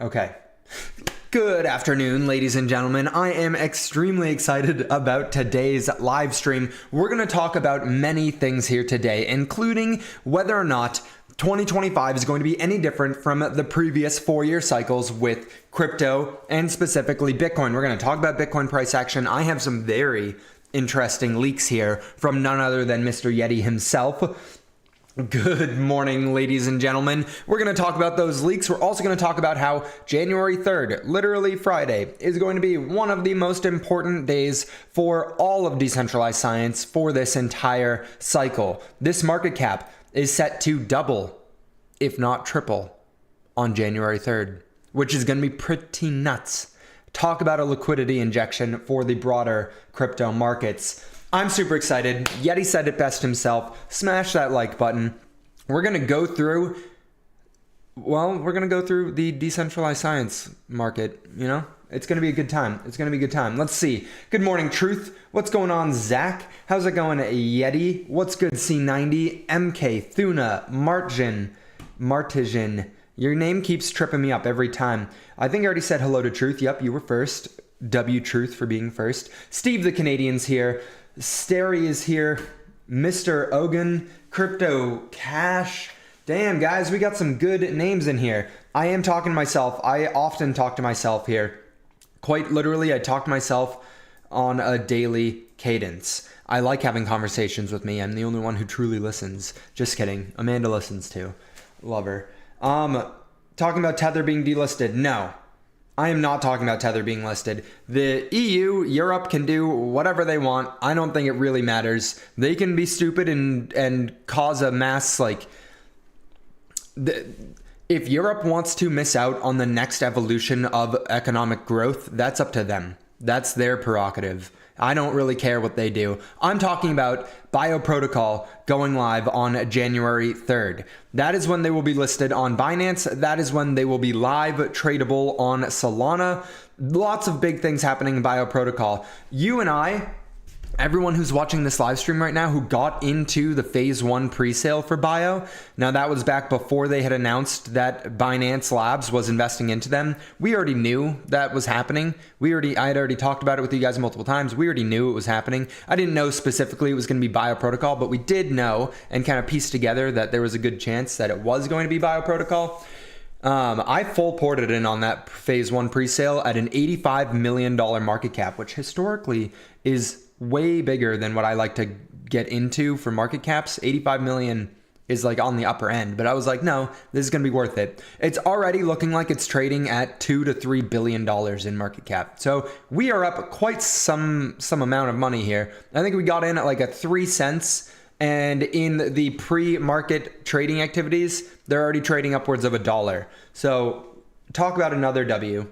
Okay. Good afternoon, ladies and gentlemen. I am extremely excited about today's live stream. We're going to talk about many things here today, including whether or not 2025 is going to be any different from the previous 4-year cycles with crypto and specifically Bitcoin. We're going to talk about Bitcoin price action. I have some very interesting leaks here from none other than Mr. Yeti himself. Good morning, ladies and gentlemen. We're going to talk about those leaks. We're also going to talk about how January 3rd, literally Friday, is going to be one of the most important days for all of decentralized science for this entire cycle. This market cap is set to double, if not triple, on January 3rd, which is going to be pretty nuts. Talk about a liquidity injection for the broader crypto markets. I'm super excited. Yeti said it best himself. Smash that like button. We're going to go through, the decentralized science market, It's going to be a good time. It's going to be a good time. Let's see. Good morning, Truth. What's going on, Zach? How's it going, Yeti? What's good, C90? MK, Thuna, Martijan. Your name keeps tripping me up every time. I think I already said hello to Truth. Yep, you were first. W Truth for being first. Steve the Canadian's here. Steri is here. Mr. Ogan. Crypto Cash. Damn, guys, we got some good names in here. I am talking to myself. I often talk to myself here. Quite literally, I talk to myself on a daily cadence. I like having conversations with me. I'm the only one who truly listens. Just kidding. Amanda listens too. Love her. Talking about Tether being delisted. No. I am not talking about Tether being listed. The EU, Europe can do whatever they want. I don't think it really matters. They can be stupid and cause a mass, if Europe wants to miss out on the next evolution of economic growth, that's up to them. That's their prerogative. I don't really care what they do. I'm talking about Bio Protocol going live on January 3rd. That is when they will be listed on Binance. That is when they will be live tradable on Solana. Lots of big things happening in Bio Protocol. You and I, everyone who's watching this live stream right now who got into the phase 1 pre-sale for Bio, now that was back before they had announced that Binance Labs was investing into them. We already knew that was happening. I had already talked about it with you guys multiple times. We already knew it was happening. I didn't know specifically it was going to be Bio Protocol, but we did know and kind of pieced together that there was a good chance that it was going to be Bio Protocol. I full ported in on that phase 1 pre-sale at an $85 million market cap, which historically is way bigger than what I like to get into for market caps. 85 million is on the upper end, but I was like, no, this is going to be worth it. It's already looking like it's trading at $2 to $3 billion in market cap. So we are up quite some amount of money here. I think we got in at a 3 cents, and in the pre-market trading activities, they're already trading upwards of $1. So talk about another W.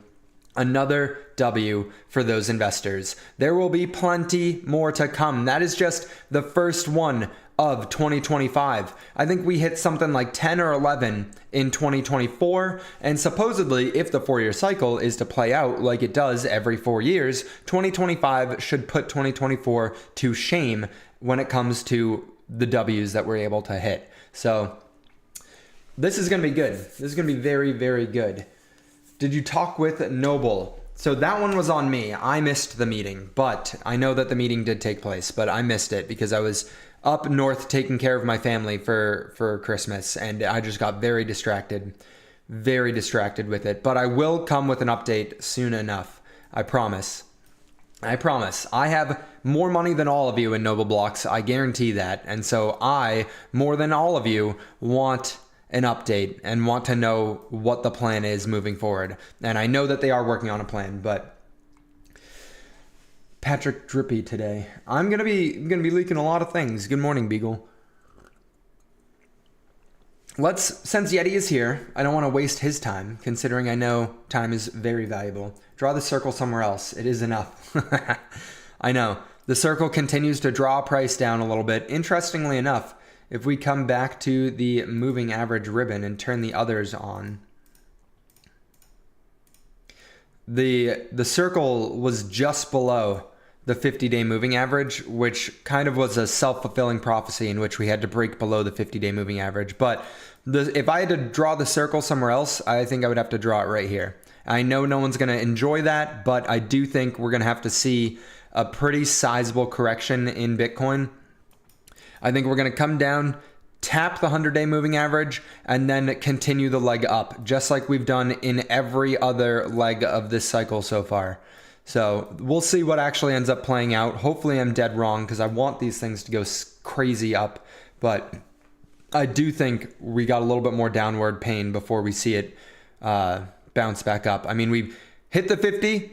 Another W for those investors. There will be plenty more to come. That is just the first one of 2025. I think we hit something like 10 or 11 in 2024. And supposedly, if the 4-year cycle is to play out like it does every 4 years, 2025 should put 2024 to shame when it comes to the W's that we're able to hit. So this is going to be good. This is going to be very, very good. Did you talk with Noble? So that one was on me. I missed the meeting, but I know that the meeting did take place, but I missed it because I was up north taking care of my family for Christmas, and I just got very distracted with it. But I will come with an update soon enough. I promise. I have more money than all of you in Noble Blocks. I guarantee that. And so I, more than all of you, want an update and want to know what the plan is moving forward. And I know that they are working on a plan, but Patrick Drippy today. I'm gonna be leaking a lot of things. Good morning, Beagle. Since Yeti is here, I don't want to waste his time, considering I know time is very valuable. Draw the circle somewhere else. It is enough. I know. The circle continues to draw price down a little bit. Interestingly enough, if we come back to the moving average ribbon and turn the others on, the circle was just below the 50-day moving average, which kind of was a self-fulfilling prophecy in which we had to break below the 50-day moving average. But if I had to draw the circle somewhere else, I think I would have to draw it right here. I know no one's going to enjoy that, but I do think we're going to have to see a pretty sizable correction in Bitcoin. I think we're going to come down, tap the 100-day moving average, and then continue the leg up, just like we've done in every other leg of this cycle so far. So we'll see what actually ends up playing out. Hopefully I'm dead wrong, because I want these things to go crazy up, but I do think we got a little bit more downward pain before we see it bounce back up. I mean, we hit the 50,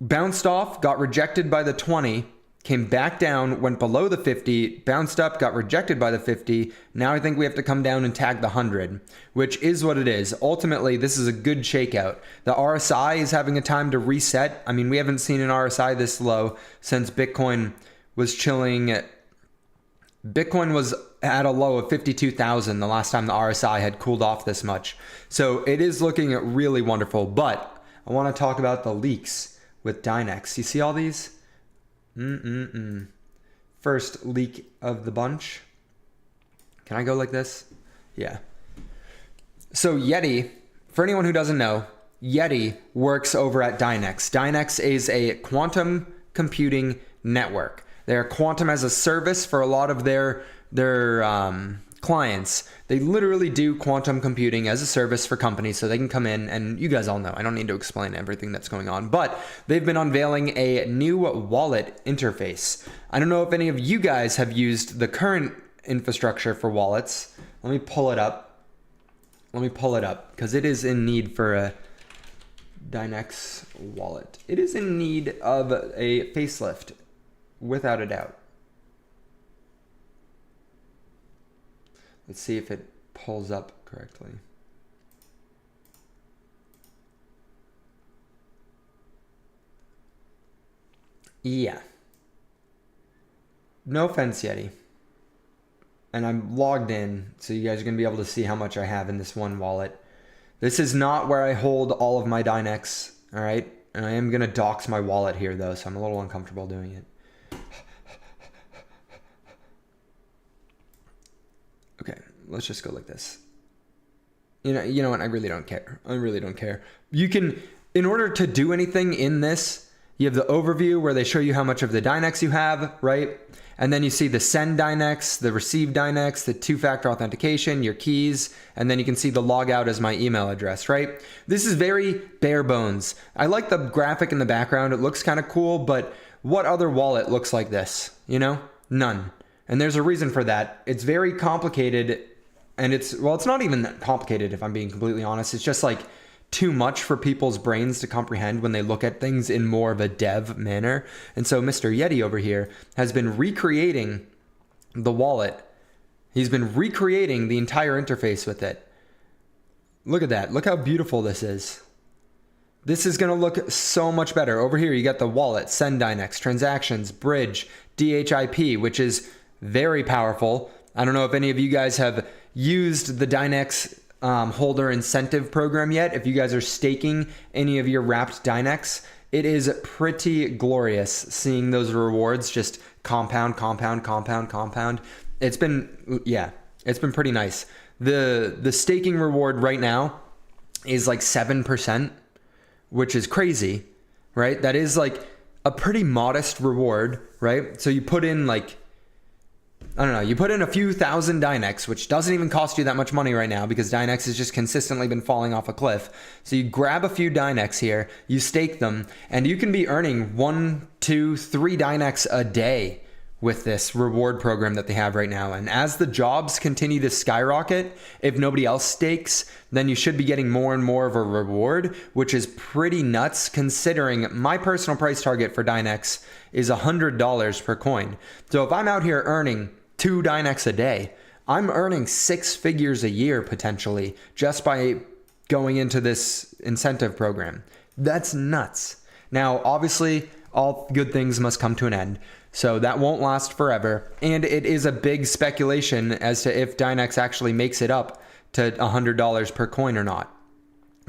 bounced off, got rejected by the 20, came back down, went below the 50, bounced up, got rejected by the 50. Now I think we have to come down and tag the 100, which is what it is. Ultimately, this is a good shakeout. The RSI is having a time to reset. I mean, we haven't seen an RSI this low since Bitcoin was chilling. Bitcoin was at a low of 52,000 the last time the RSI had cooled off this much. So it is looking really wonderful, but I want to talk about the leaks with Dynex. You see all these? First leak of the bunch. Can I go like this? Yeah. So Yeti, for anyone who doesn't know, Yeti works over at Dynex. Dynex is a quantum computing network. They're quantum as a service for a lot of their clients. They literally do quantum computing as a service for companies, so they can come in, and you guys all know, I don't need to explain everything that's going on, but they've been unveiling a new wallet interface. I don't know if any of you guys have used the current infrastructure for wallets. Let me pull it up, because it is in need for a Dynex wallet. It is in need of a facelift, without a doubt. Let's see if it pulls up correctly. Yeah. No offense, Yeti. And I'm logged in, so you guys are going to be able to see how much I have in this one wallet. This is not where I hold all of my Dynex, all right? And I am going to dox my wallet here, though, so I'm a little uncomfortable doing it. Okay, let's just go like this. You know what? I really don't care. You can, in order to do anything in this, you have the overview where they show you how much of the Dynex you have, right? And then you see the send Dynex, the receive Dynex, the two-factor authentication, your keys, and then you can see the logout as my email address, right? This is very bare bones. I like the graphic in the background. It looks kind of cool, but what other wallet looks like this? None. And there's a reason for that. It's very complicated, and it's not even that complicated if I'm being completely honest. It's just like too much for people's brains to comprehend when they look at things in more of a dev manner. And so Mr. Yeti over here has been recreating the wallet. He's been recreating the entire interface with it. Look at that. Look how beautiful this is. This is going to look so much better. Over here, you got the wallet, send Dynex, transactions, bridge, DHIP, which is very powerful. I don't know if any of you guys have used the Dynex holder incentive program yet. If you guys are staking any of your wrapped Dynex, it is pretty glorious seeing those rewards just compound. It's been pretty nice. The staking reward right now is like 7%, which is crazy, right? That is like a pretty modest reward, right? So you put in you put in a few thousand Dynex, which doesn't even cost you that much money right now because Dynex has just consistently been falling off a cliff. So you grab a few Dynex here, you stake them, and you can be earning 1, 2, 3 Dynex a day with this reward program that they have right now. And as the jobs continue to skyrocket, if nobody else stakes, then you should be getting more and more of a reward, which is pretty nuts considering my personal price target for Dynex is $100 per coin. So if I'm out here earning 2 Dynex a day, I'm earning 6 figures a year potentially just by going into this incentive program. That's nuts. Now, obviously, all good things must come to an end. So that won't last forever. And it is a big speculation as to if Dynex actually makes it up to $100 per coin or not.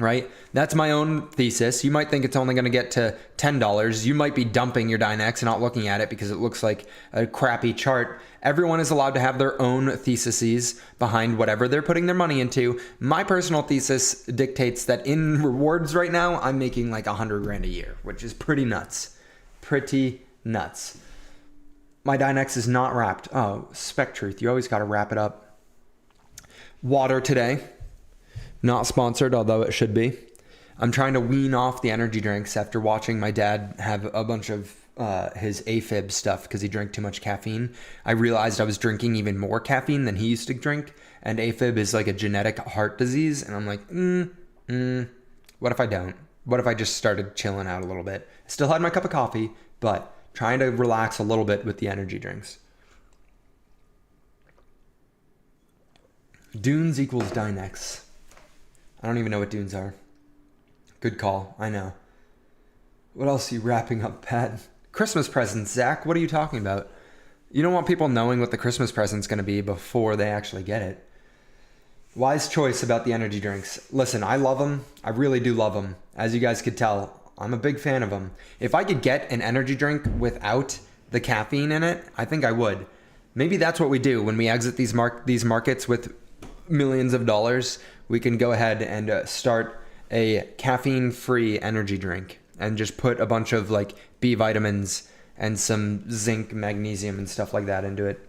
right? That's my own thesis. You might think it's only going to get to $10. You might be dumping your Dynex and not looking at it because it looks like a crappy chart. Everyone is allowed to have their own theses behind whatever they're putting their money into. My personal thesis dictates that in rewards right now, I'm making like 100 grand a year, which is pretty nuts. Pretty nuts. My Dynex is not wrapped. Oh, Spec Truth. You always got to wrap it up. Water today. Not sponsored, although it should be. I'm trying to wean off the energy drinks after watching my dad have a bunch of his AFib stuff because he drank too much caffeine. I realized I was drinking even more caffeine than he used to drink, and AFib is like a genetic heart disease, and I'm like, what if I don't? What if I just started chilling out a little bit? I still had my cup of coffee, but trying to relax a little bit with the energy drinks. Dunes equals Dynex. I don't even know what dunes are. Good call. I know. What else are you wrapping up, Pat? Christmas presents, Zach. What are you talking about? You don't want people knowing what the Christmas present's going to be before they actually get it. Wise choice about the energy drinks. Listen, I love them. I really do love them. As you guys could tell, I'm a big fan of them. If I could get an energy drink without the caffeine in it, I think I would. Maybe that's what we do when we exit these markets with millions of dollars. We can go ahead and start a caffeine-free energy drink and just put a bunch of like B vitamins and some zinc, magnesium, and stuff like that into it.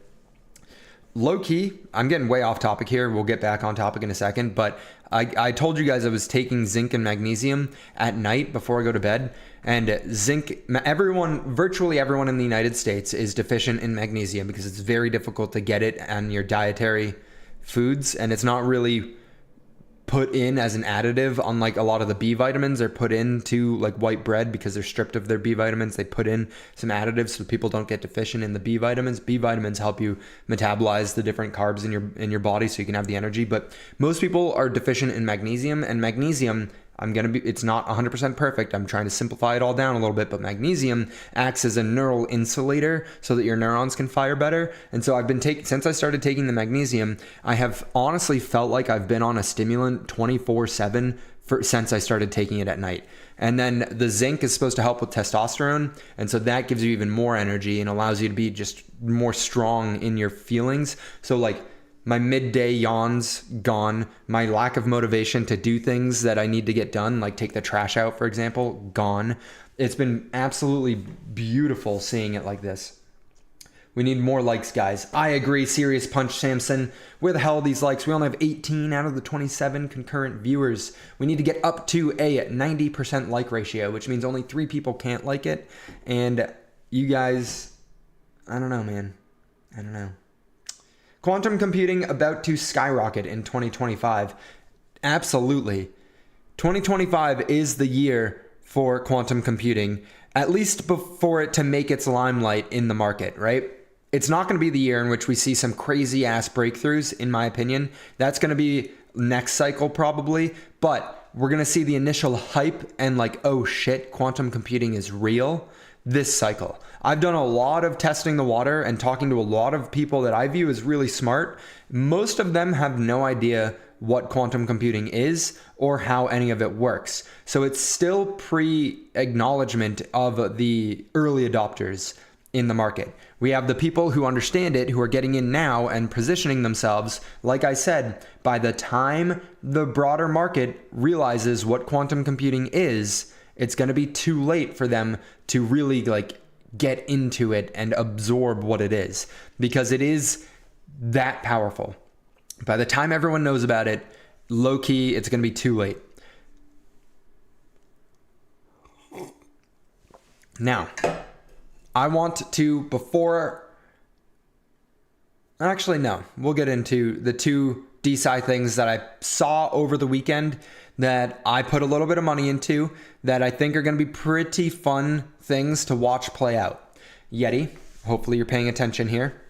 Low key, I'm getting way off topic here. We'll get back on topic in a second, but I told you guys I was taking zinc and magnesium at night before I go to bed. And zinc, virtually everyone in the United States is deficient in magnesium because it's very difficult to get it on your dietary foods, and it's not really put in as an additive, unlike a lot of the B vitamins are put into like white bread because they're stripped of their B vitamins. They put in some additives so people don't get deficient in the B vitamins. B vitamins help you metabolize the different carbs in your body so you can have the energy. But most people are deficient in magnesium, and magnesium, it's not 100% perfect. I'm trying to simplify it all down a little bit, but magnesium acts as a neural insulator so that your neurons can fire better. And so since I started taking the magnesium, I have honestly felt like I've been on a stimulant 24/7 since I started taking it at night. And then the zinc is supposed to help with testosterone. And so that gives you even more energy and allows you to be just more strong in your feelings. So like, my midday yawns gone. My lack of motivation to do things that I need to get done, like take the trash out, for example, gone. It's been absolutely beautiful seeing it like this. We need more likes, guys. I agree. Serious Punch Samson. Where the hell are these likes? We only have 18 out of the 27 concurrent viewers. We need to get up to a 90% like ratio, which means only 3 people can't like it. And you guys, I don't know, man. I don't know. Quantum computing about to skyrocket in 2025. Absolutely. 2025 is the year for quantum computing, at least before it to make its limelight in the market, right? It's not going to be the year in which we see some crazy ass breakthroughs, in my opinion. That's going to be next cycle probably, but we're going to see the initial hype and like, oh shit, quantum computing is real this cycle. I've done a lot of testing the water and talking to a lot of people that I view as really smart. Most of them have no idea what quantum computing is or how any of it works. So it's still pre-acknowledgement of the early adopters in the market. We have the people who understand it, who are getting in now and positioning themselves. Like I said, by the time the broader market realizes what quantum computing is, it's going to be too late for them to really like get into it and absorb what it is, because it is that powerful. By the time everyone knows about it, low key, it's going to be too late. Now, I want to, we'll get into the 2 DeSci things that I saw over the weekend that I put a little bit of money into that I think are going to be pretty fun things to watch play out. Yeti, hopefully you're paying attention here.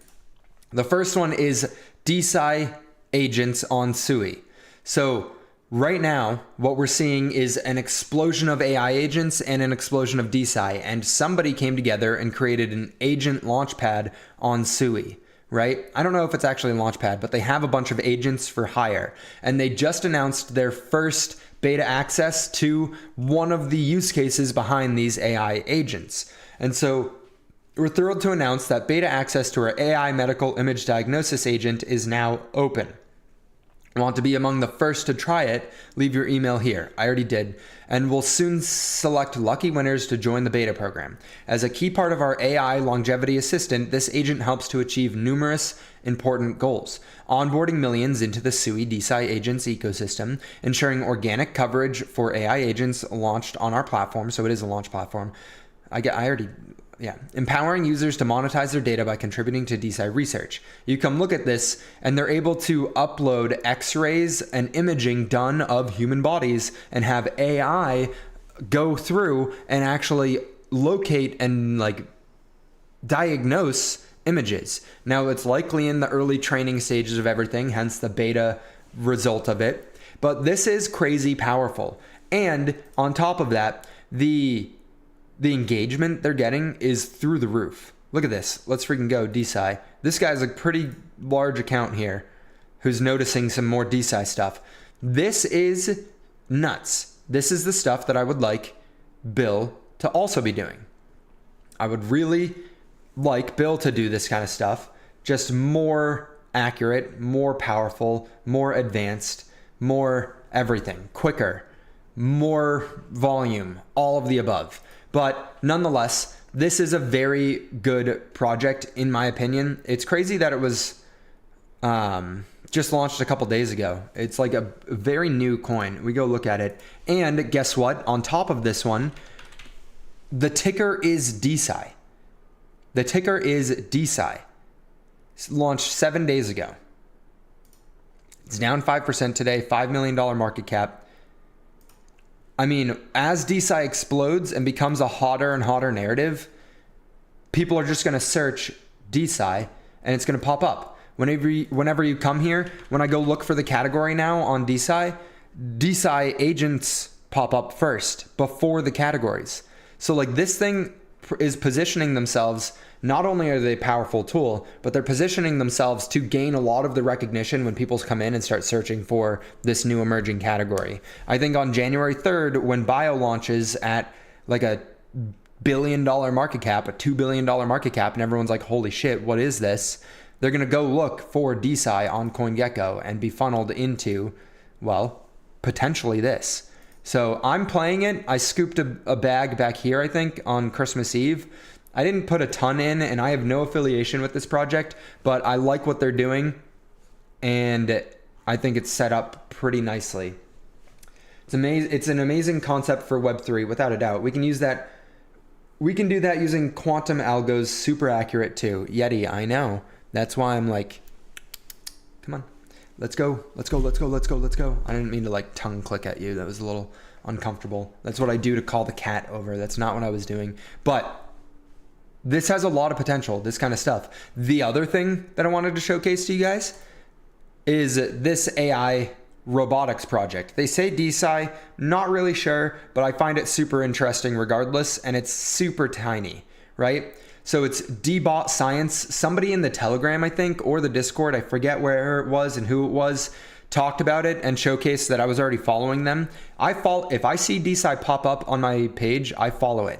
The first one is DeSci agents on Sui. So right now, what we're seeing is an explosion of AI agents and an explosion of DeSci, and somebody came together and created an agent launchpad on Sui, right? I don't know if it's actually Launchpad, but they have a bunch of agents for hire. And they just announced their first beta access to one of the use cases behind these AI agents. And so we're thrilled to announce that beta access to our AI medical image diagnosis agent is now open. Want to be among the first to try it? Leave your email here. I already did. And we'll soon select lucky winners to join the beta program. As a key part of our AI longevity assistant, this agent helps to achieve numerous important goals. Onboarding millions into the SUI DeSci agents ecosystem, ensuring organic coverage for AI agents launched on our platform. So it is a launch platform. Empowering users to monetize their data by contributing to DeSci research. You come look at this, and they're able to upload x-rays and imaging done of human bodies and have AI go through and actually locate and diagnose images. Now, it's likely in the early training stages of everything, hence the beta result of it. But this is crazy powerful. And on top of that, the engagement they're getting is through the roof. Look at this. Let's freaking go, DeSci. This guy's a pretty large account here who's noticing some more DeSci stuff. This is nuts. This is the stuff that I would like Bill to also be doing. I would really like Bill to do this kind of stuff, just more accurate, more powerful, more advanced, more everything, quicker, more volume, all of the above. But nonetheless, this is a very good project, in my opinion. It's crazy that it was just launched a couple days ago. It's like a very new coin. We go look at it. And guess what? On top of this one, the ticker is DeSci. The ticker is DeSci. It's launched 7 days ago. It's down 5% today, $5 million market cap. I mean, as DeSci explodes and becomes a hotter and hotter narrative, people are just going to search DeSci and it's going to pop up. Whenever you come here, when I go look for the category now on DeSci, DeSci agents pop up first before the categories. So this thing is positioning themselves. Not only are they a powerful tool, but they're positioning themselves to gain a lot of the recognition when people come in and start searching for this new emerging category. I think on January 3rd, when Bio launches at a $1 billion market cap, a $2 billion market cap, and everyone's like, holy shit, what is this? They're going to go look for DeSci on CoinGecko and be funneled into, potentially this. So I'm playing it. I scooped a bag back here, I think, on Christmas Eve. I didn't put a ton in, and I have no affiliation with this project, but I like what they're doing, and I think it's set up pretty nicely. It's an amazing concept for Web3, without a doubt. We can use that. We can do that using quantum algos, super accurate too. Yeti, I know. That's why I'm like, come on, let's go. I didn't mean to tongue click at you. That was a little uncomfortable. That's what I do to call the cat over. That's not what I was doing, but this has a lot of potential, this kind of stuff. The other thing that I wanted to showcase to you guys is this AI robotics project. They say DeSci, not really sure, but I find it super interesting regardless, and it's super tiny, right? So it's DBot Science. Somebody in the Telegram, I think, or the Discord, I forget where it was and who it was, talked about it and showcased that I was already following them. If I see DeSci pop up on my page, I follow it,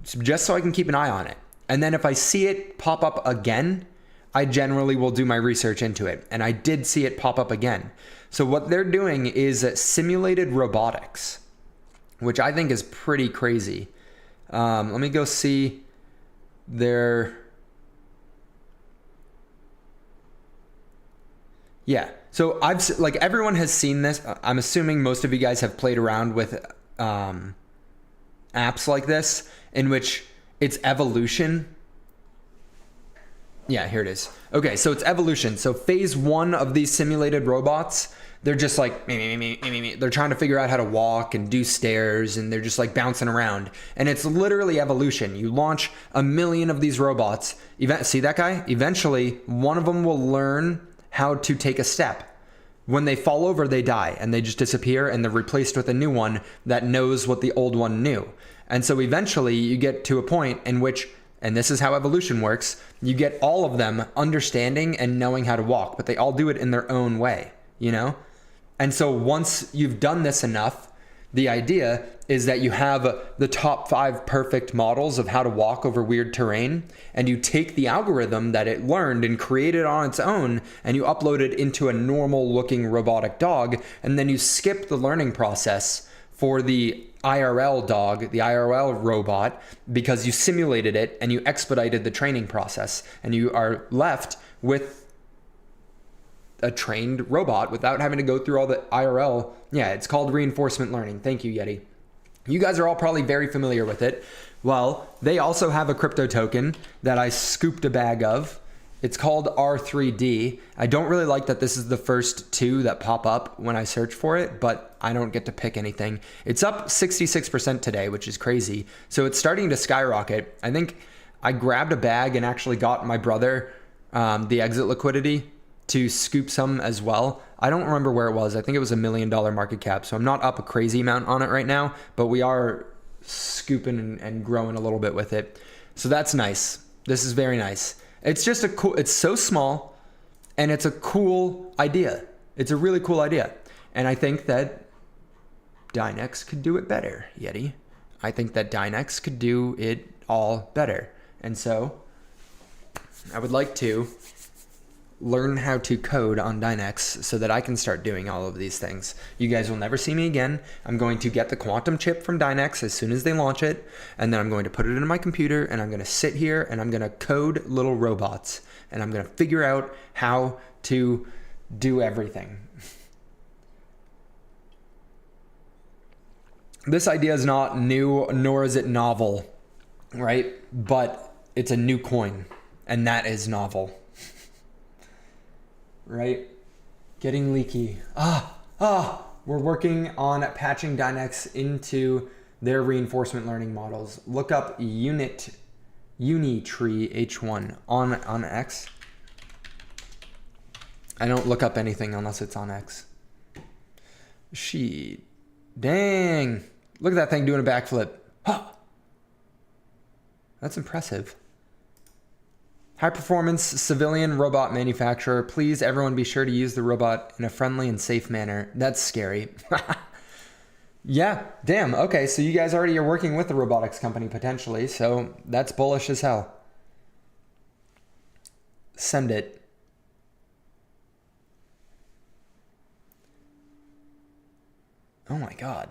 just so I can keep an eye on it. And then if I see it pop up again, I generally will do my research into it. And I did see it pop up again. So what they're doing is simulated robotics, which I think is pretty crazy. Let me go see their... Yeah. So everyone has seen this. I'm assuming most of you guys have played around with apps like this, in which it's evolution. Yeah, here it is. Okay, so it's evolution. So phase 1 of these simulated robots, they're just me. They're trying to figure out how to walk and do stairs, and they're just bouncing around. And it's literally evolution. You launch 1 million of these robots. See that guy? Eventually, one of them will learn how to take a step. When they fall over, they die, and they just disappear, and they're replaced with a new one that knows what the old one knew. And so eventually you get to a point in which and this is how evolution works, you get all of them understanding and knowing how to walk, but they all do it in their own way, you know? And so once you've done this enough, the idea is that you have the top 5 perfect models of how to walk over weird terrain, and you take the algorithm that it learned and created on its own, and you upload it into a normal looking robotic dog, and then you skip the learning process for the IRL dog, the IRL robot, because you simulated it and you expedited the training process, and you are left with a trained robot without having to go through all the IRL. Yeah, it's called reinforcement learning. Thank you, Yeti. You guys are all probably very familiar with it. Well, they also have a crypto token that I scooped a bag of. It's called R3D. I don't really like that this is the first 2 that pop up when I search for it, but I don't get to pick anything. It's up 66% today, which is crazy. So it's starting to skyrocket. I think I grabbed a bag and actually got my brother the exit liquidity to scoop some as well. I don't remember where it was. I think it was $1 million market cap. So I'm not up a crazy amount on it right now, but we are scooping and growing a little bit with it. So that's nice. This is very nice. It's just it's so small, and it's a cool idea. It's a really cool idea. And I think that Dynex could do it better, Yeti. I think that Dynex could do it all better. And so I would like to learn how to code on Dynex so that I can start doing all of these things. You guys will never see me again. I'm going to get the quantum chip from Dynex as soon as they launch it, and then I'm going to put it into my computer, and I'm going to sit here and I'm going to code little robots, and I'm going to figure out how to do everything. This idea is not new, nor is it novel, right? But it's a new coin, and that is novel. Right? Getting leaky. We're working on patching Dynex into their reinforcement learning models. Look up Unitree H1 on X. I don't look up anything unless it's on X. Dang. Look at that thing doing a backflip. That's impressive. High performance civilian robot manufacturer. Please, everyone, be sure to use the robot in a friendly and safe manner. That's scary. Yeah, damn. Okay, so you guys already are working with the robotics company potentially, so that's bullish as hell. Send it. Oh my God.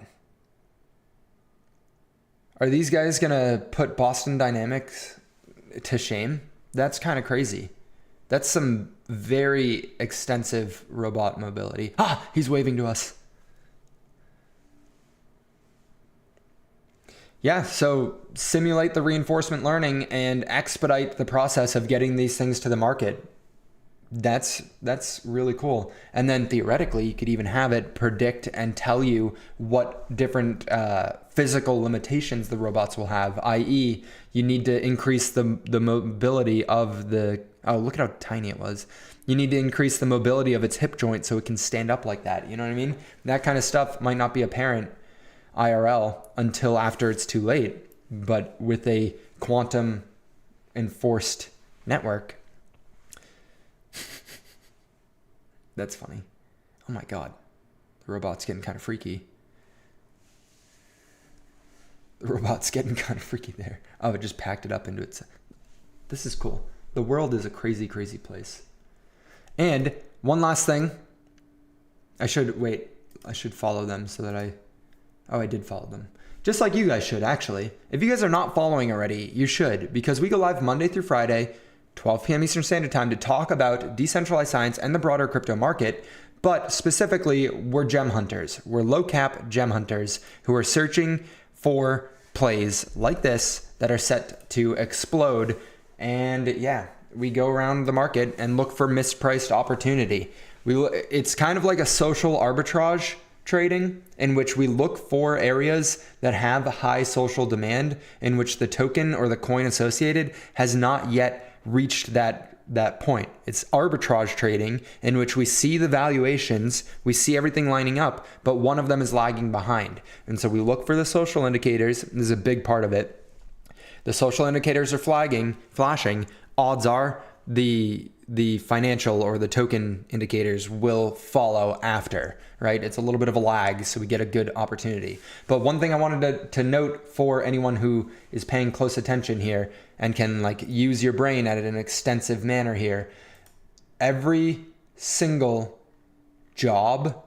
Are these guys gonna put Boston Dynamics to shame? That's kind of crazy. That's some very extensive robot mobility. He's waving to us. Yeah, so simulate the reinforcement learning and expedite the process of getting these things to the market. That's really cool. And then theoretically, you could even have it predict and tell you what different physical limitations the robots will have, i.e. you need to increase the mobility of the, oh, look at how tiny it was. You need to increase the mobility of its hip joint so it can stand up like that. You know what I mean? That kind of stuff might not be apparent IRL until after it's too late. But with a quantum enforced network, that's funny. Oh my God. The robot's getting kind of freaky. The robot's getting kind of freaky there. Oh, it just packed it up into its... This is cool. The world is a crazy, crazy place. And one last thing. I should follow them so that I did follow them. Just like you guys should, actually. If you guys are not following already, you should, because we go live Monday through Friday, 12 p.m. Eastern Standard Time, to talk about decentralized science and the broader crypto market. But specifically, we're gem hunters. We're low cap gem hunters who are searching for plays like this that are set to explode. And yeah, we go around the market and look for mispriced opportunity. It's kind of like a social arbitrage trading, in which we look for areas that have high social demand, in which the token or the coin associated has not yet reached that point. It's arbitrage trading, in which we see the valuations, we see everything lining up, but one of them is lagging behind. And so we look for the social indicators. This is a big part of it. The social indicators are flashing. Odds are the financial or the token indicators will follow after, right? It's a little bit of a lag, so we get a good opportunity. But one thing I wanted to note for anyone who is paying close attention here and can like use your brain at an extensive manner here, every single job,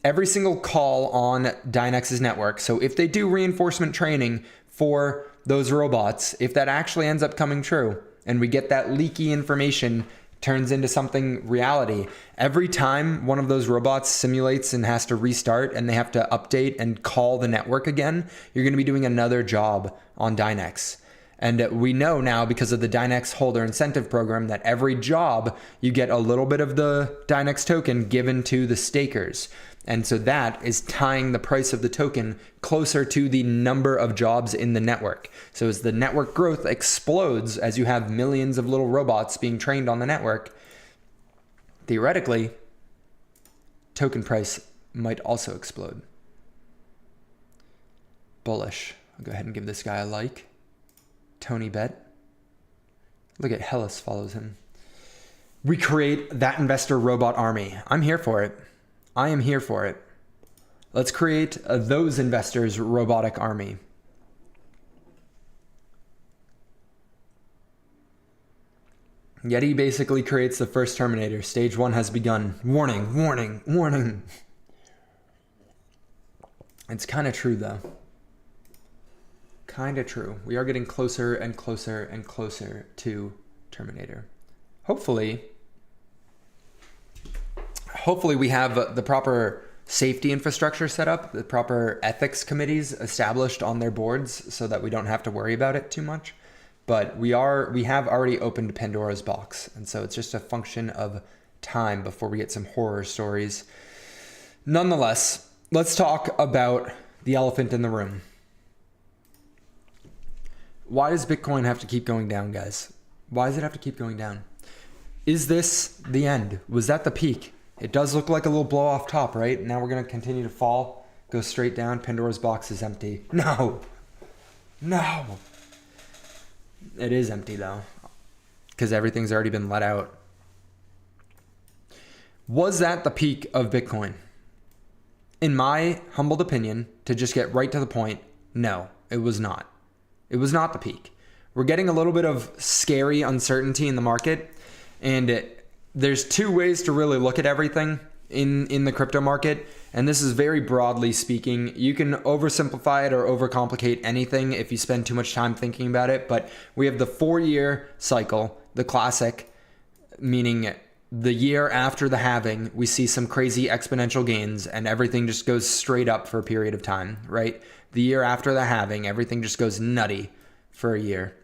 every single call on Dynex's network. So if they do reinforcement training for those robots, if that actually ends up coming true and we get that leaky information turns into something reality, every time one of those robots simulates and has to restart and they have to update and call the network again, you're going to be doing another job on Dynex. And we know now because of the Dynex holder incentive program that every job you get a little bit of the Dynex token given to the stakers. And so that is tying the price of the token closer to the number of jobs in the network. So as the network growth explodes, as you have millions of little robots being trained on the network, theoretically, token price might also explode. Bullish. I'll go ahead and give this guy a like. Tony Bet. Look at Hellas follows him. We create that investor robot army. I'm here for it. I am here for it. Let's create those investors robotic army. Yeti basically creates the first Terminator. Stage 1 has begun. Warning, warning, warning. It's kind of true though. Kind of true. We are getting closer and closer and closer to Terminator. Hopefully we have the proper safety infrastructure set up, the proper ethics committees established on their boards so that we don't have to worry about it too much. But we have already opened Pandora's box. And so it's just a function of time before we get some horror stories. Nonetheless, let's talk about the elephant in the room. Why does Bitcoin have to keep going down, guys? Why does it have to keep going down? Is this the end? Was that the peak? It does look like a little blow off top, right? Now we're going to continue to fall, go straight down. Pandora's box is empty. No. It is empty though, because everything's already been let out. Was that the peak of Bitcoin? In my humbled opinion, to just get right to the point, no, it was not. It was not the peak. We're getting a little bit of scary uncertainty in the market, and there's two ways to really look at everything in the crypto market, and this is very broadly speaking. You can oversimplify it or overcomplicate anything if you spend too much time thinking about it, but we have the 4-year cycle, the classic, meaning the year after the halving, we see some crazy exponential gains and everything just goes straight up for a period of time, right? The year after the halving, everything just goes nutty for a year.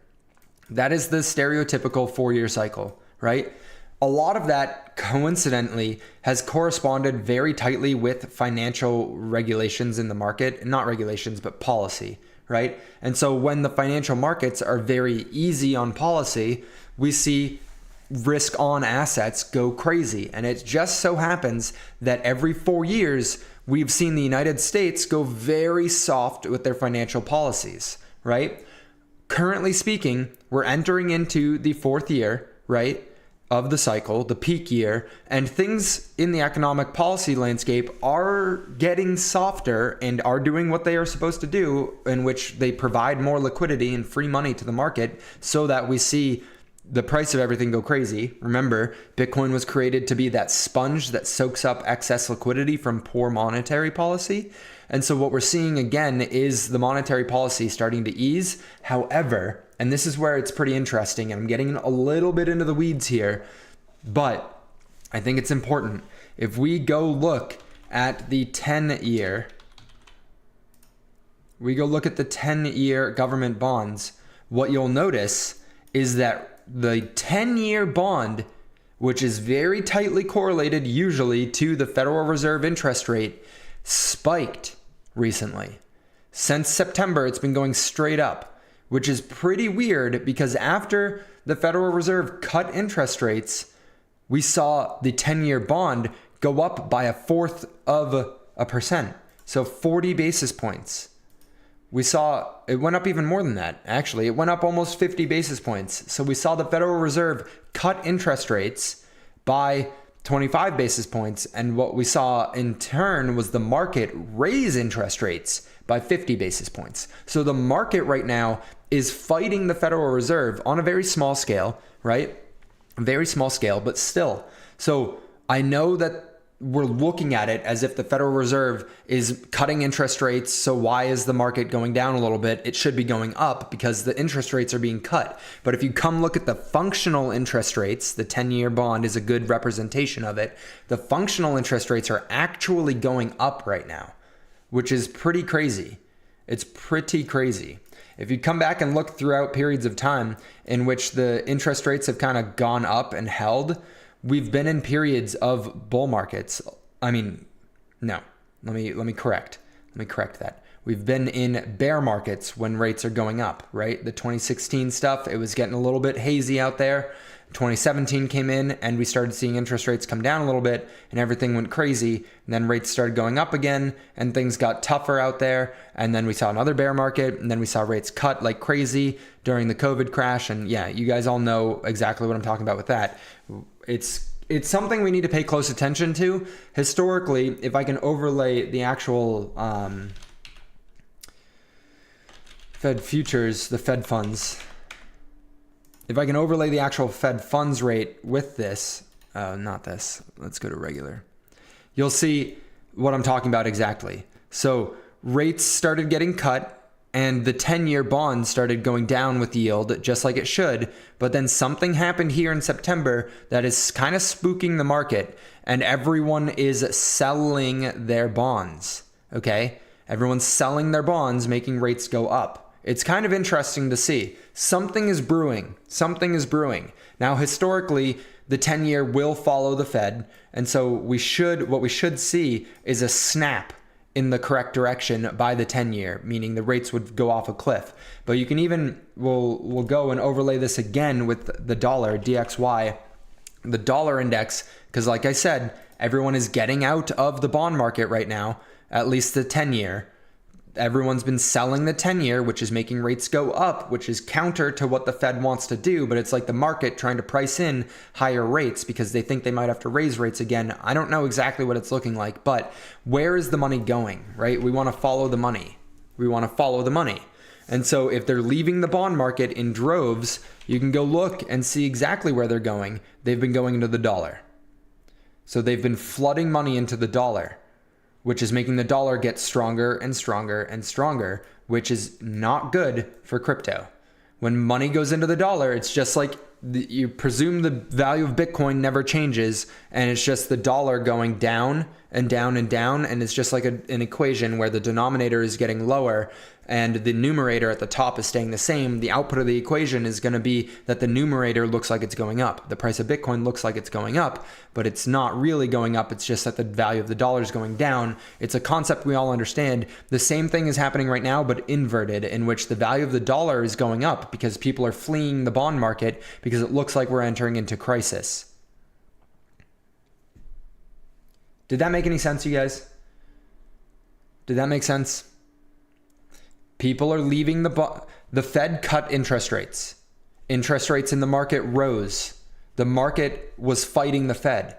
That is the stereotypical 4-year cycle, right? A lot of that coincidentally has corresponded very tightly with financial regulations in the market, not regulations, but policy, right? And so when the financial markets are very easy on policy, we see risk on assets go crazy. And it just so happens that every 4 years, we've seen the United States go very soft with their financial policies, right? Currently speaking, we're entering into the 4th year, right, of the cycle, the peak year, and things in the economic policy landscape are getting softer and are doing what they are supposed to do, in which they provide more liquidity and free money to the market so that we see the price of everything go crazy. Remember, Bitcoin was created to be that sponge that soaks up excess liquidity from poor monetary policy. And so what we're seeing again is the monetary policy starting to ease. However, and this is where it's pretty interesting, and I'm getting a little bit into the weeds here, but I think it's important. If we go look at the 10-year, we go look at the 10-year government bonds, what you'll notice is that the 10-year bond, which is very tightly correlated usually to the Federal Reserve interest rate, spiked recently. Since September, it's been going straight up, which is pretty weird because after the Federal Reserve cut interest rates, we saw the 10-year bond go up by 1/4%. So 40 basis points, we saw it went up even more than that. Actually, it went up almost 50 basis points. So we saw the Federal Reserve cut interest rates by 25 basis points. And what we saw in turn was the market raise interest rates by 50 basis points. So the market right now is fighting the Federal Reserve on a very small scale, right? Very small scale, but still. So I know that we're looking at it as if the Federal Reserve is cutting interest rates. So why is the market going down a little bit? It should be going up because the interest rates are being cut. But if you come look at the functional interest rates, the 10-year bond is a good representation of it. The functional interest rates are actually going up right now, which is pretty crazy. It's pretty crazy. If you come back and look throughout periods of time in which the interest rates have kind of gone up and held, we've been in periods of bull markets. I mean, no, let me correct that. We've been in bear markets when rates are going up, right? The 2016 stuff, it was getting a little bit hazy out there. 2017 came in and we started seeing interest rates come down a little bit and everything went crazy. And then rates started going up again and things got tougher out there. And then we saw another bear market and then we saw rates cut like crazy during the COVID crash. And yeah, you guys all know exactly what I'm talking about with that. It's something we need to pay close attention to. Historically, if I can overlay the actual Fed futures, the Fed funds, if I can overlay the actual Fed funds rate with this, not this, let's go to regular. You'll see what I'm talking about exactly. So rates started getting cut and the 10-year bond started going down with yield just like it should. But then something happened here in September that is kind of spooking the market and everyone is selling their bonds. Okay. Everyone's selling their bonds, making rates go up. It's kind of interesting to see. Something is brewing. Something is brewing. Now, historically, the 10-year will follow the Fed. And so what we should see is a snap in the correct direction by the 10-year, meaning the rates would go off a cliff. But you can even, we'll go and overlay this again with the dollar, DXY, the dollar index, because like I said, everyone is getting out of the bond market right now, at least the 10-year. Everyone's been selling the 10-year, which is making rates go up, which is counter to what the Fed wants to do. But it's like the market trying to price in higher rates because they think they might have to raise rates again. I don't know exactly what it's looking like, but where is the money going, right? We want to follow the money. We want to follow the money. And so if they're leaving the bond market in droves, you can go look and see exactly where they're going. They've been going into the dollar. So they've been flooding money into the dollar, which is making the dollar get stronger and stronger and stronger, which is not good for crypto. When money goes into the dollar, it's just like you presume the value of Bitcoin never changes, and it's just the dollar going down and down and down, and it's just like an equation where the denominator is getting lower and the numerator at the top is staying the same. The output of the equation is going to be that the numerator looks like it's going up. The price of Bitcoin looks like it's going up, but it's not really going up. It's just that the value of the dollar is going down. It's a concept we all understand. The same thing is happening right now, but inverted, in which the value of the dollar is going up because people are fleeing the bond market because it looks like we're entering into crisis. Did that make any sense, you guys? Did that make sense? People are leaving the Fed cut interest rates. Interest rates in the market rose. The market was fighting the Fed.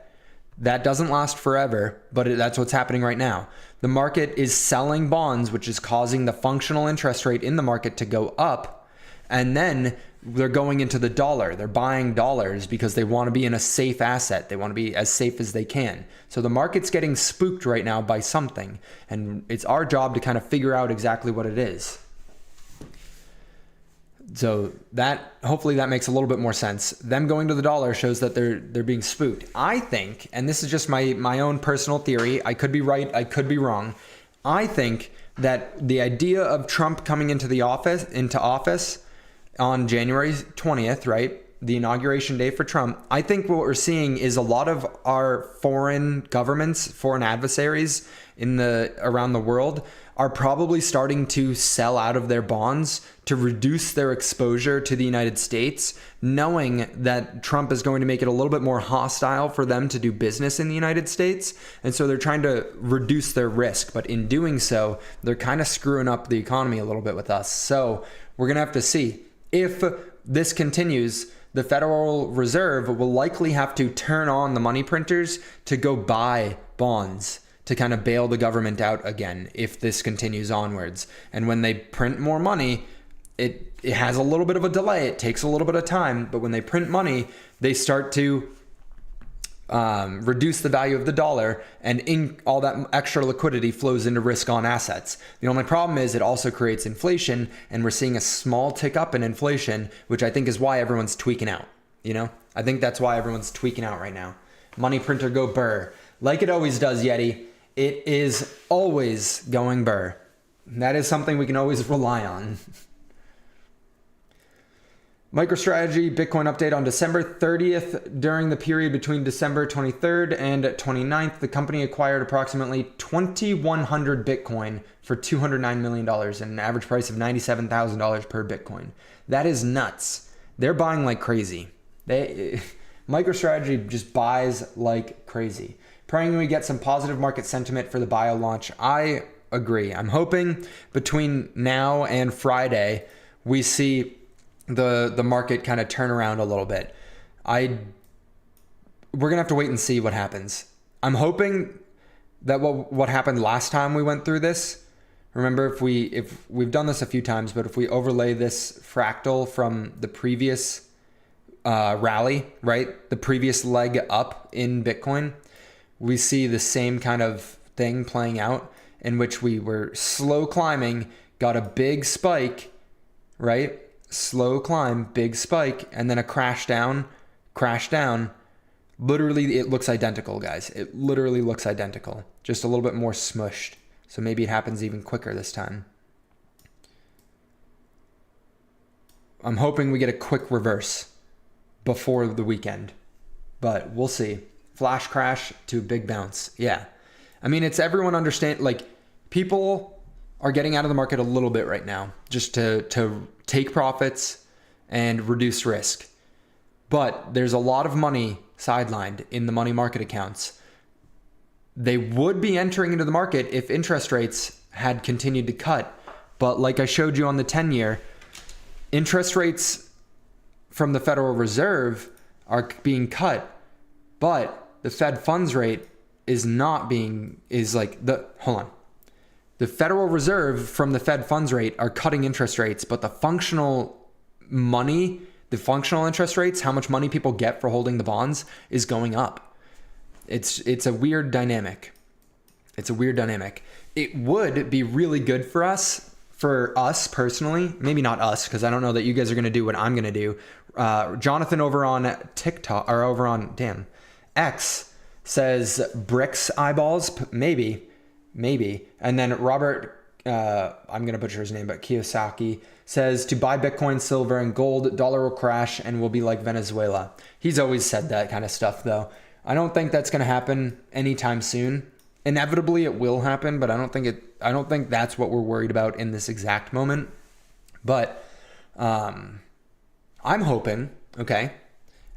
That doesn't last forever, but that's what's happening right now. The market is selling bonds, which is causing the functional interest rate in the market to go up. And then they're going into the dollar. They're buying dollars because they want to be in a safe asset. They want to be as safe as they can. So the market's getting spooked right now by something. And it's our job to kind of figure out exactly what it is. So that, hopefully that makes a little bit more sense. Them going to the dollar shows that they're being spooked. I think, and this is just my own personal theory, I could be right, I could be wrong. I think that the idea of Trump coming into office on January 20th, right? The inauguration day for Trump. I think what we're seeing is a lot of our foreign governments, foreign adversaries around the world are probably starting to sell out of their bonds to reduce their exposure to the United States, knowing that Trump is going to make it a little bit more hostile for them to do business in the United States. And so they're trying to reduce their risk. But in doing so, they're kind of screwing up the economy a little bit with us. So we're going to have to see. If this continues, the Federal Reserve will likely have to turn on the money printers to go buy bonds to kind of bail the government out again if this continues onwards. And when they print more money, it has a little bit of a delay. It takes a little bit of time, but when they print money, they start to reduce the value of the dollar, and all that extra liquidity flows into risk on assets. The only problem is it also creates inflation, and we're seeing a small tick up in inflation, which I think is why everyone's tweaking out. I think that's why everyone's tweaking out right now. Money printer go burr. Like it always does, Yeti. It is always going burr. That is something we can always rely on. MicroStrategy Bitcoin update on December 30th. During the period between December 23rd and 29th, the company acquired approximately 2,100 Bitcoin for $209 million and an average price of $97,000 per Bitcoin. That is nuts. They're buying like crazy. MicroStrategy just buys like crazy. Praying we get some positive market sentiment for the bio launch. I agree. I'm hoping between now and Friday, we see the market kind of turn around a little bit. We're gonna have to wait and see what happens. I'm hoping that what happened last time we went through this. Remember, if we've done this a few times, but if we overlay this fractal from the previous rally, right, the previous leg up in Bitcoin, we see the same kind of thing playing out, in which we were slow climbing, got a big spike, right? Slow climb, big spike, and then a crash down. Literally, it looks identical, guys. It literally looks identical, just a little bit more smushed. So maybe it happens even quicker this time. I'm hoping we get a quick reverse before the weekend, but we'll see. Flash crash to big bounce. Yeah. I mean, it's everyone understand, like, people are getting out of the market a little bit right now just to take profits and reduce risk. But there's a lot of money sidelined in the money market accounts. They would be entering into the market if interest rates had continued to cut. But like I showed you on the 10-year, interest rates from the Federal Reserve are being cut, but the Fed funds rate The Federal Reserve from the Fed funds rate are cutting interest rates, but the functional interest rates, how much money people get for holding the bonds, is going up. It's a weird dynamic. It would be really good for us personally, maybe not us, because I don't know that you guys are going to do what I'm going to do. Jonathan over on TikTok, or over on, X, says bricks eyeballs, maybe. And then Robert, I'm going to butcher his name, but Kiyosaki says to buy Bitcoin, silver, and gold, dollar will crash and will be like Venezuela. He's always said that kind of stuff, though. I don't think that's going to happen anytime soon. Inevitably, it will happen, but I don't think that's what we're worried about in this exact moment. But I'm hoping, okay,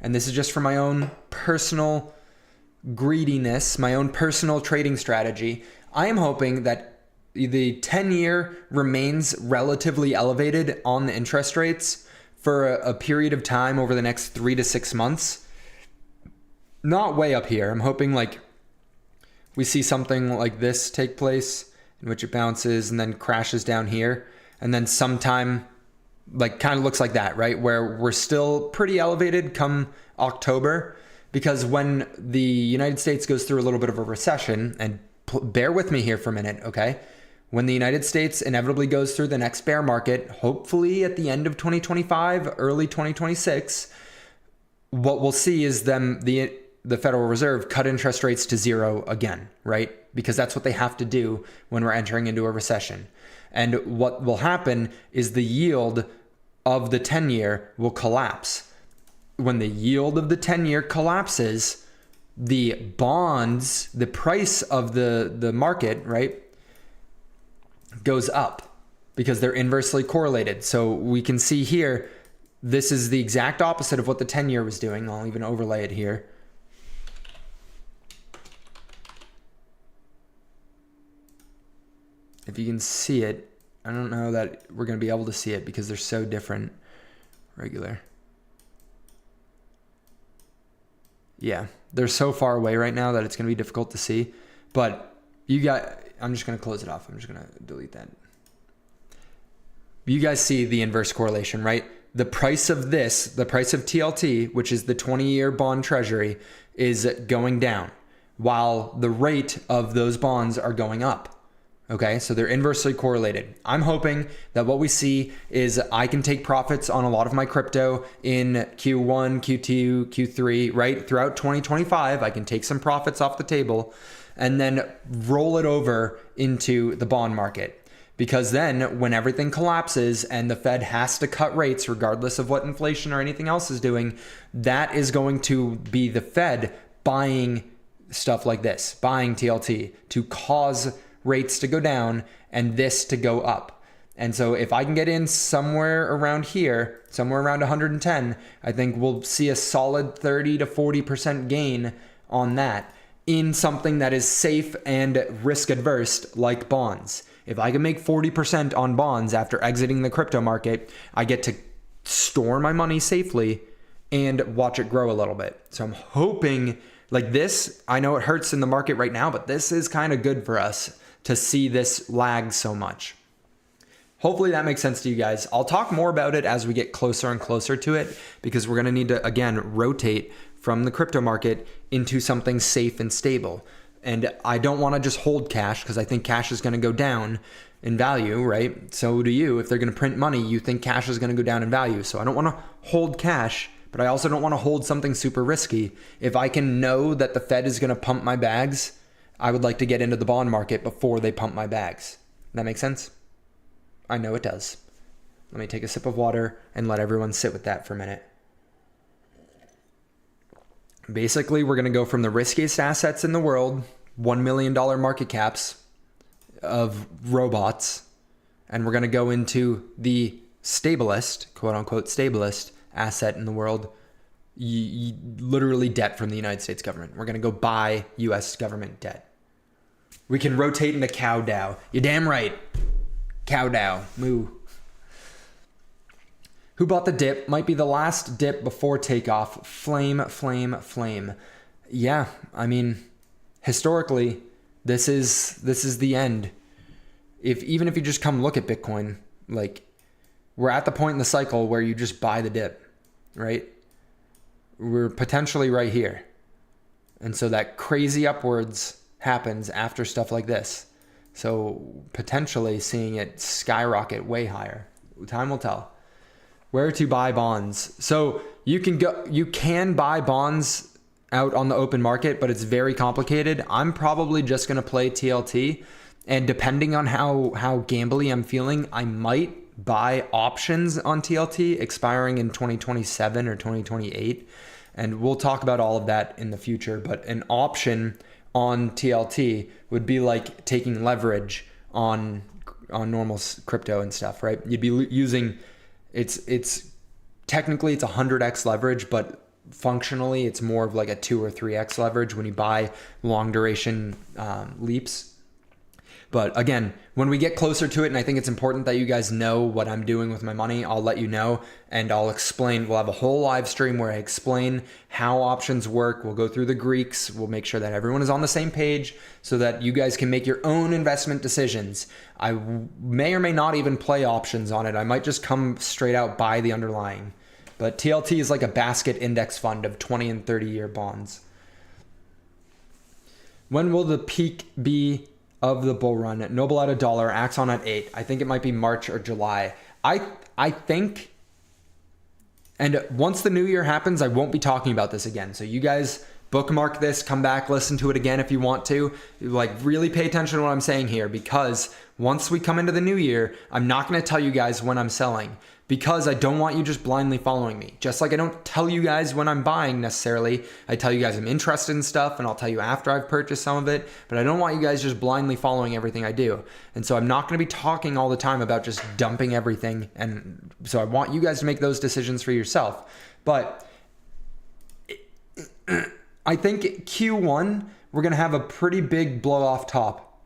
and this is just for my own personal greediness, my own personal trading strategy. I am hoping that the 10-year remains relatively elevated on the interest rates for a period of time over the next 3 to 6 months. Not way up here. I'm hoping like we see something like this take place, in which it bounces and then crashes down here, and then sometime like kind of looks like that, right? Where we're still pretty elevated come October, because when the United States goes through a little bit of a recession, and bear with me here for a minute, okay? When the United States inevitably goes through the next bear market, hopefully at the end of 2025, early 2026, what we'll see is the Federal Reserve cut interest rates to zero again, right? Because that's what they have to do when we're entering into a recession. And what will happen is the yield of the 10-year will collapse. When the yield of the 10-year collapses, the bonds, the price of the market, right, goes up because they're inversely correlated. So we can see here, this is the exact opposite of what the 10-year was doing. I'll even overlay it here. If you can see it, I don't know that we're going to be able to see it because they're so different. Regular. Yeah, they're so far away right now that it's going to be difficult to see. But I'm just going to close it off. I'm just going to delete that. You guys see the inverse correlation, right? The price of this, the price of TLT, which is the 20-year bond treasury, is going down while the rate of those bonds are going up. Okay, so they're inversely correlated. I'm hoping that what we see is I can take profits on a lot of my crypto in Q1, Q2, Q3, right? Throughout 2025, I can take some profits off the table and then roll it over into the bond market. Because then when everything collapses and the Fed has to cut rates regardless of what inflation or anything else is doing, that is going to be the Fed buying stuff like this, buying TLT to cause rates to go down and this to go up. And so if I can get in somewhere around here, somewhere around 110, I think we'll see a solid 30 to 40% gain on that in something that is safe and risk adverse like bonds. If I can make 40% on bonds after exiting the crypto market, I get to store my money safely and watch it grow a little bit. So I'm hoping like this, I know it hurts in the market right now, but this is kind of good for us to see this lag so much. Hopefully that makes sense to you guys. I'll talk more about it as we get closer and closer to it because we're going to need to, again, rotate from the crypto market into something safe and stable. And I don't want to just hold cash because I think cash is going to go down in value, right? So do you. If they're going to print money, you think cash is going to go down in value. So I don't want to hold cash, but I also don't want to hold something super risky. If I can know that the Fed is going to pump my bags, I would like to get into the bond market before they pump my bags. That makes sense? I know it does. Let me take a sip of water and let everyone sit with that for a minute. Basically, we're going to go from the riskiest assets in the world, $1 million market caps of robots, and we're going to go into the stablest, quote unquote, stablest asset in the world, literally debt from the United States government. We're going to go buy US government debt. We can rotate into cow Dow. You're damn right. Cow Dow. Moo. Who bought the dip? Might be the last dip before takeoff. Flame, flame, flame. Yeah, I mean, historically, this is the end. Even if you just come look at Bitcoin, like we're at the point in the cycle where you just buy the dip, right? We're potentially right here. And so that crazy upwards happens after stuff like this. So potentially seeing it skyrocket way higher. Time will tell. Where to buy bonds? So you can buy bonds out on the open market, but it's very complicated. I'm probably just going to play TLT, and depending on how gambly I'm feeling, I might buy options on TLT expiring in 2027 or 2028. And we'll talk about all of that in the future, but an option on TLT would be like taking leverage on normal crypto and stuff, right? You'd be using, it's technically it's 100x leverage, but functionally it's more of like a 2 or 3x leverage when you buy long duration leaps. But again, when we get closer to it, and I think it's important that you guys know what I'm doing with my money, I'll let you know and I'll explain. We'll have a whole live stream where I explain how options work. We'll go through the Greeks. We'll make sure that everyone is on the same page so that you guys can make your own investment decisions. I may or may not even play options on it. I might just come straight out buy the underlying. But TLT is like a basket index fund of 20 and 30-year bonds. When will the peak be of the bull run? Noble at $1, Axon at 8. I think it might be March or July. I think, and once the new year happens, I won't be talking about this again. So you guys bookmark this, come back, listen to it again if you want to. Like, really pay attention to what I'm saying here, because once we come into the new year, I'm not going to tell you guys when I'm selling, because I don't want you just blindly following me. Just like I don't tell you guys when I'm buying necessarily. I tell you guys I'm interested in stuff, and I'll tell you after I've purchased some of it, but I don't want you guys just blindly following everything I do. And so I'm not going to be talking all the time about just dumping everything. And so I want you guys to make those decisions for yourself. But I think Q1, we're going to have a pretty big blow off top.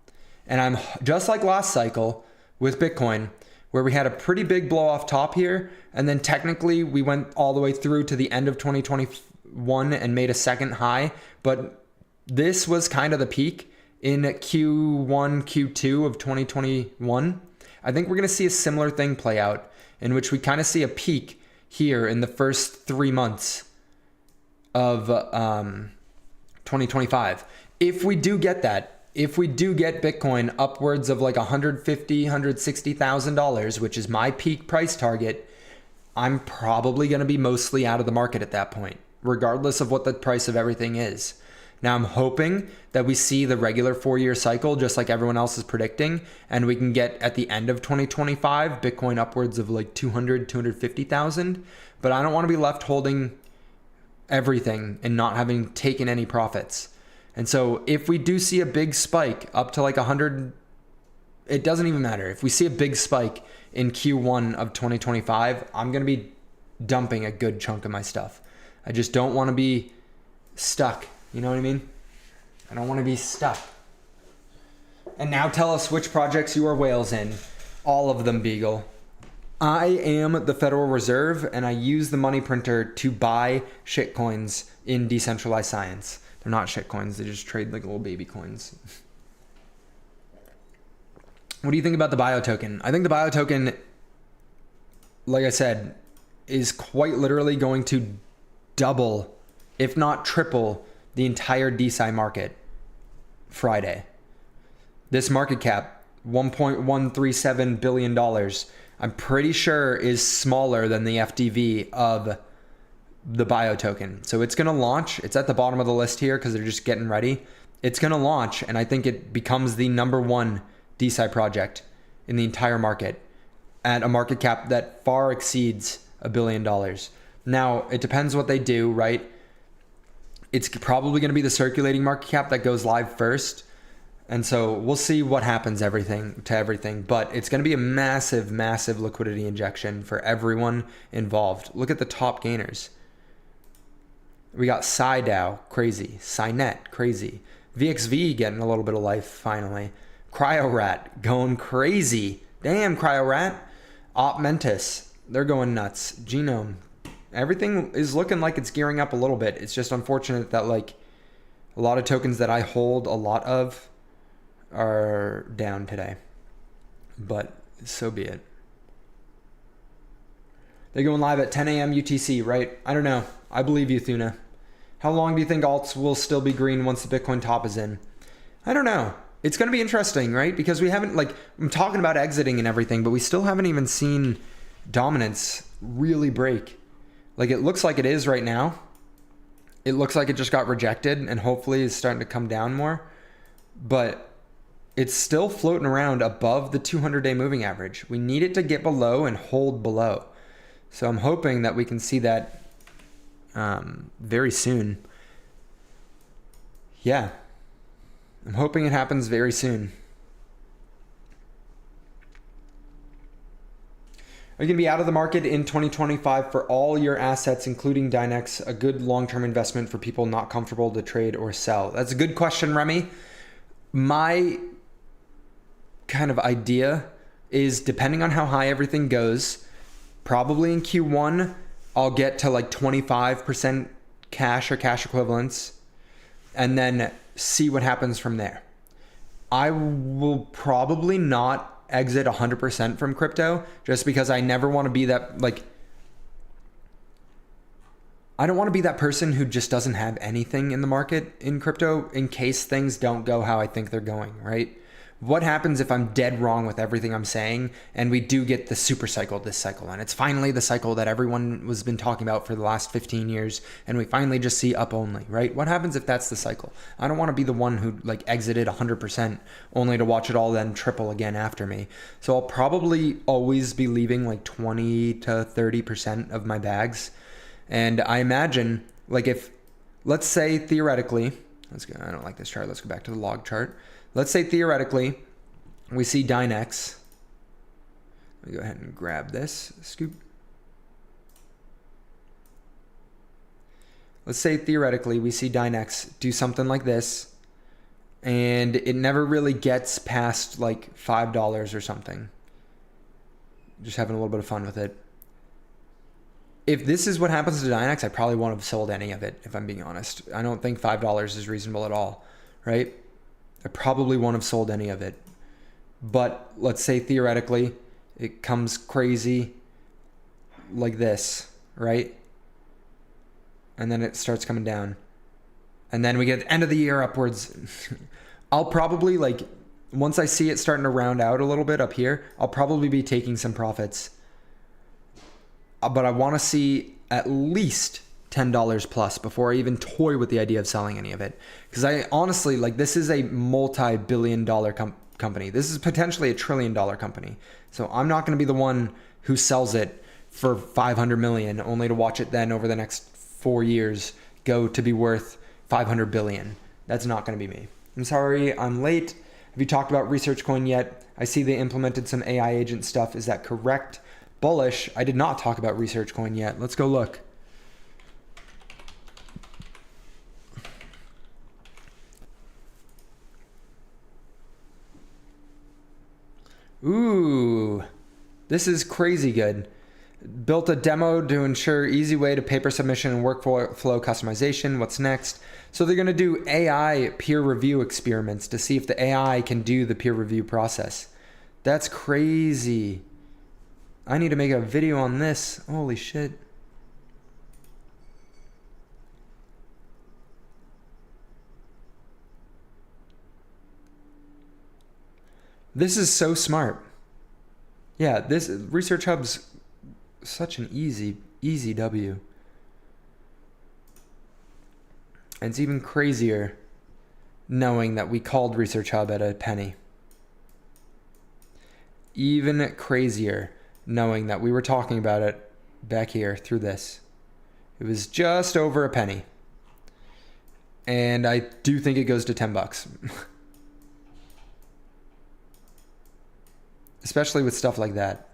And I'm just like last cycle with Bitcoin, where we had a pretty big blow off top here. And then technically we went all the way through to the end of 2021 and made a second high. But this was kind of the peak in Q1, Q2 of 2021. I think we're going to see a similar thing play out, in which we kind of see a peak here in the first 3 months of 2025. If we do get that, if we do get Bitcoin upwards of like $150,000, $160,000, which is my peak price target, I'm probably going to be mostly out of the market at that point, regardless of what the price of everything is. Now, I'm hoping that we see the regular 4-year cycle, just like everyone else is predicting, and we can get at the end of 2025 Bitcoin upwards of like 200, 250,000. But I don't want to be left holding everything and not having taken any profits. And so if we do see a big spike up to like 100, it doesn't even matter. If we see a big spike in Q1 of 2025, I'm going to be dumping a good chunk of my stuff. I just don't want to be stuck. You know what I mean? I don't want to be stuck. And now tell us which projects you are whales in. All of them, Beagle. I am the Federal Reserve, and I use the money printer to buy shitcoins in decentralized science. They're not shitcoins. They just trade like little baby coins. What do you think about the bio token? I think the bio token, like I said, is quite literally going to double, if not triple, the entire DeSci market Friday. This market cap, $1.137 billion, I'm pretty sure is smaller than the FDV of the bio token. So it's going to launch. It's at the bottom of the list here because they're just getting ready. It's going to launch, and I think it becomes the #1 DeSci project in the entire market at a market cap that far exceeds $1 billion. Now, it depends what they do, right? It's probably going to be the circulating market cap that goes live first. And so we'll see what happens to everything. But it's going to be a massive, massive liquidity injection for everyone involved. Look at the top gainers. We got SciDAO, crazy. SciNet, crazy. VXV getting a little bit of life finally. CryoRat going crazy. Damn, CryoRat. OpMentis, they're going nuts. Genome. Everything is looking like it's gearing up a little bit. It's just unfortunate that like a lot of tokens that I hold a lot of are down today. But so be it. They're going live at 10 a.m. UTC, right? I don't know. I believe you, Thuna. How long do you think alts will still be green once the Bitcoin top is in? I don't know. It's going to be interesting, right? Because we haven't, like, I'm talking about exiting and everything, but we still haven't even seen dominance really break. Like, it looks like it is right now. It looks like it just got rejected and hopefully is starting to come down more. But it's still floating around above the 200-day moving average. We need it to get below and hold below. So I'm hoping that we can see that very soon. Yeah. I'm hoping it happens very soon. Are you going to be out of the market in 2025 for all your assets, including Dynex, a good long-term investment for people not comfortable to trade or sell? That's a good question, Remy. My kind of idea is, depending on how high everything goes, probably in Q1, I'll get to like 25% cash or cash equivalents and then see what happens from there. I will probably not exit 100% from crypto just because I never want to be that, like, I don't want to be that person who just doesn't have anything in the market in crypto in case things don't go how I think they're going, right? What happens if I'm dead wrong with everything I'm saying and we do get the super cycle this cycle, and it's finally the cycle that everyone was been talking about for the last 15 years, and we finally just see up only, right? What happens if that's the cycle? I don't want to be the one who like exited 100% only to watch it all then triple again after me. So I'll probably always be leaving like 20 to 30% of my bags. And I imagine like if, let's say theoretically, I don't like this chart. Let's go back to the log chart. Let's say theoretically, we see Dynex. Let me go ahead and grab this scoop. Let's say theoretically, we see Dynex do something like this, and it never really gets past like $5 or something. Just having a little bit of fun with it. If this is what happens to Dynex, I probably won't have sold any of it, if I'm being honest. I don't think $5 is reasonable at all, right? I probably won't have sold any of it. But let's say theoretically it comes crazy like this, right? And then it starts coming down. And then we get the end of the year upwards. I'll probably like, once I see it starting to round out a little bit up here, I'll probably be taking some profits. But I want to see at least $10 plus before I even toy with the idea of selling any of it. Because I honestly, like, this is a multi-billion dollar company. This is potentially a $1 trillion company. So I'm not going to be the one who sells it for 500 million only to watch it then over the next 4 years go to be worth 500 billion. That's not going to be me. I'm sorry, I'm late. Have you talked about Research Coin yet? I see they implemented some AI agent stuff. Is that correct? Bullish. I did not talk about Research Coin yet. Let's go look. Ooh, this is crazy good. Built a demo to ensure easy way to paper submission and workflow customization. What's next? So they're going to do AI peer review experiments to see if the AI can do the peer review process. That's crazy. I need to make a video on this. Holy shit. This is so smart. Yeah, this Research Hub's such an easy W. And it's even crazier knowing that we called Research Hub at a penny. Even crazier knowing that we were talking about it back here through this. It was just over a penny. And I do think it goes to $10. Especially with stuff like that.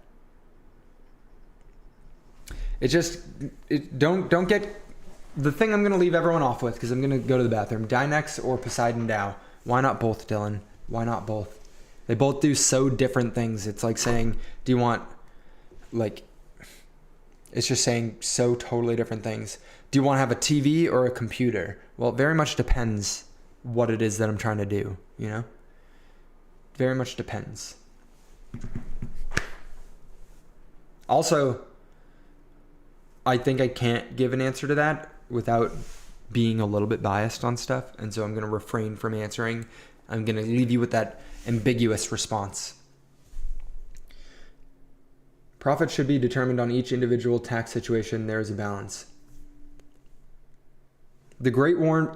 Don't get the thing I'm going to leave everyone off with, because I'm going to go to the bathroom. Dynex or Poseidon DAO. Why not both, Dylan? Why not both? They both do so different things. It's like saying, do you want, like, it's just saying so totally different things. Do you want to have a TV or a computer? Well, it very much depends what it is that I'm trying to do, you know? Very much depends. Also, I think I can't give an answer to that without being a little bit biased on stuff. And so I'm going to refrain from answering. I'm going to leave you with that ambiguous response. Profit should be determined on each individual tax situation. There is a balance. The great Warren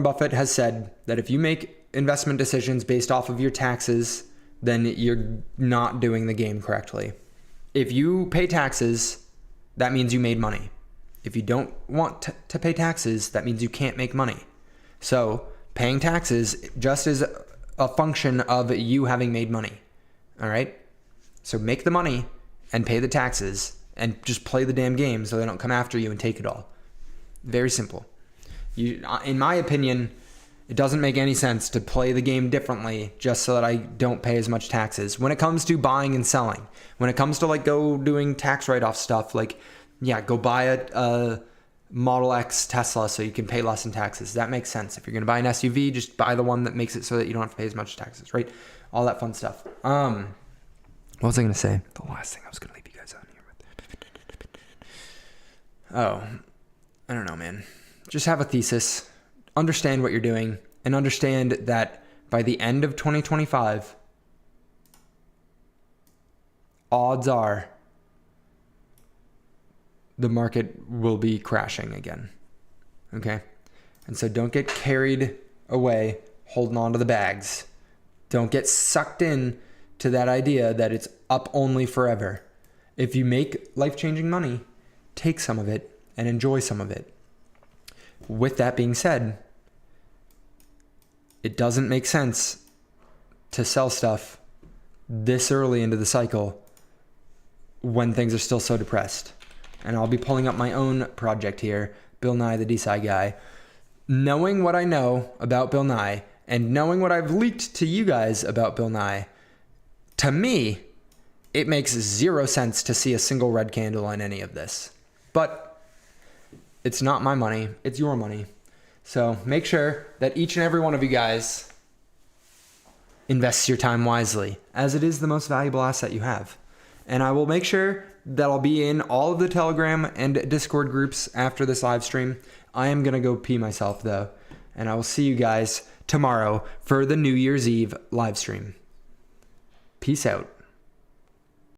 Buffett has said that if you make investment decisions based off of your taxes, then you're not doing the game correctly. If you pay taxes, that means you made money. If you don't want to pay taxes, that means you can't make money. So paying taxes just is a function of you having made money. All right? So make the money and pay the taxes and just play the damn game so they don't come after you and take it all. Very simple. In my opinion, it doesn't make any sense to play the game differently just so that I don't pay as much taxes. When it comes to buying and selling, when it comes to like go doing tax write-off stuff, like, yeah, go buy a Model X Tesla so you can pay less in taxes. That makes sense. If you're going to buy an SUV, just buy the one that makes it so that you don't have to pay as much taxes, right? All that fun stuff. What was I going to say? The last thing I was going to leave you guys on here with. Oh, I don't know, man. Just have a thesis. Understand what you're doing and understand that by the end of 2025, odds are the market will be crashing again. Okay? And so don't get carried away holding on to the bags. Don't get sucked in to that idea that it's up only forever. If you make life-changing money, take some of it and enjoy some of it. With that being said, it doesn't make sense to sell stuff this early into the cycle when things are still so depressed. And I'll be pulling up my own project here, Bill Nye, the DeSci guy. Knowing what I know about Bill Nye and knowing what I've leaked to you guys about Bill Nye, to me, it makes zero sense to see a single red candle on any of this. But it's not my money, it's your money. So make sure that each and every one of you guys invests your time wisely, as it is the most valuable asset you have. And I will make sure that I'll be in all of the Telegram and Discord groups after this live stream. I am going to go pee myself though, and I will see you guys tomorrow for the New Year's Eve live stream. Peace out.